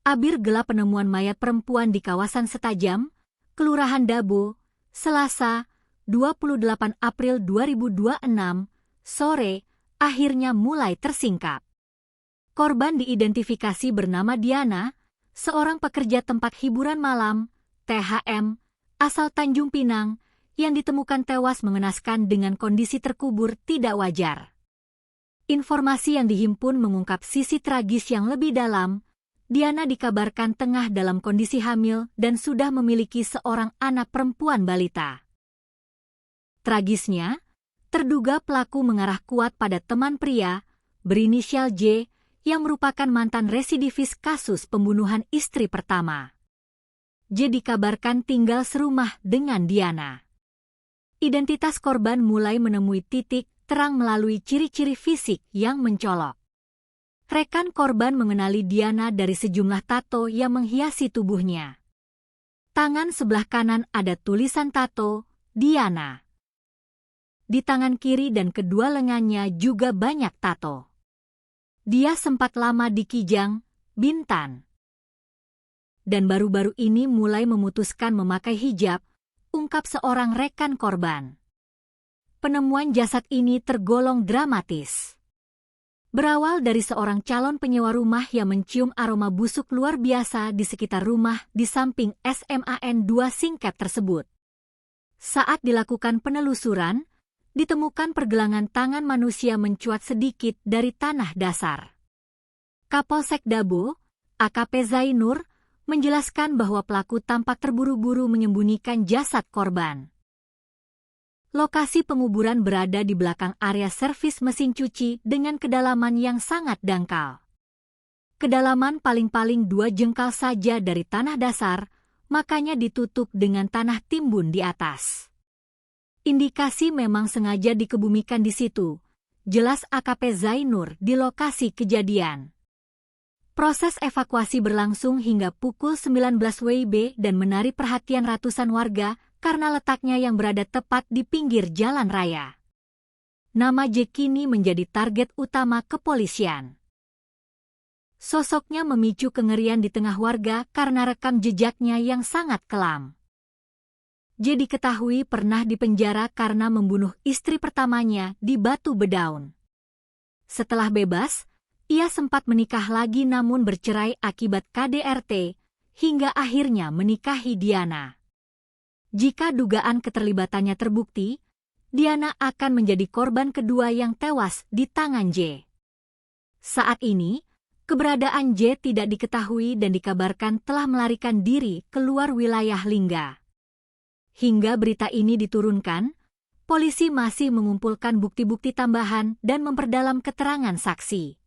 Abir gelap penemuan mayat perempuan di kawasan Setajam, Kelurahan Dabo, Selasa, 28 April 2026, sore, akhirnya mulai tersingkap. Korban diidentifikasi bernama Diana, seorang pekerja tempat hiburan malam, THM, asal Tanjung Pinang, yang ditemukan tewas mengenaskan dengan kondisi terkubur tidak wajar. Informasi yang dihimpun mengungkap sisi tragis yang lebih dalam. Diana dikabarkan tengah dalam kondisi hamil dan sudah memiliki seorang anak perempuan balita. Tragisnya, terduga pelaku mengarah kuat pada teman pria, berinisial J, yang merupakan mantan residivis kasus pembunuhan istri pertama. J dikabarkan tinggal serumah dengan Diana. Identitas korban mulai menemui titik terang melalui ciri-ciri fisik yang mencolok. Rekan korban mengenali Diana dari sejumlah tato yang menghiasi tubuhnya. Tangan sebelah kanan ada tulisan tato, Diana. Di tangan kiri dan kedua lengannya juga banyak tato. Dia sempat lama di Kijang, Bintan. Dan baru-baru ini mulai memutuskan memakai hijab, ungkap seorang rekan korban. Penemuan jasad ini tergolong dramatis. Berawal dari seorang calon penyewa rumah yang mencium aroma busuk luar biasa di sekitar rumah di samping SMAN 2 Singkep tersebut. Saat dilakukan penelusuran, ditemukan pergelangan tangan manusia mencuat sedikit dari tanah dasar. Kapolsek Dabo, AKP Zainur, menjelaskan bahwa pelaku tampak terburu-buru menyembunyikan jasad korban. Lokasi penguburan berada di belakang area servis mesin cuci dengan kedalaman yang sangat dangkal. Kedalaman paling-paling 2 jengkal saja dari tanah dasar, makanya ditutup dengan tanah timbun di atas. Indikasi memang sengaja dikebumikan di situ, jelas AKP Zainur di lokasi kejadian. Proses evakuasi berlangsung hingga pukul 19 WIB dan menarik perhatian ratusan warga karena letaknya yang berada tepat di pinggir jalan raya. Nama J kini menjadi target utama kepolisian. Sosoknya memicu kengerian di tengah warga karena rekam jejaknya yang sangat kelam. J diketahui pernah dipenjara karena membunuh istri pertamanya di Batu Bedaun. Setelah bebas, ia sempat menikah lagi namun bercerai akibat KDRT, hingga akhirnya menikahi Diana. Jika dugaan keterlibatannya terbukti, Diana akan menjadi korban kedua yang tewas di tangan J. Saat ini, keberadaan J tidak diketahui dan dikabarkan telah melarikan diri keluar wilayah Lingga. Hingga berita ini diturunkan, polisi masih mengumpulkan bukti-bukti tambahan dan memperdalam keterangan saksi.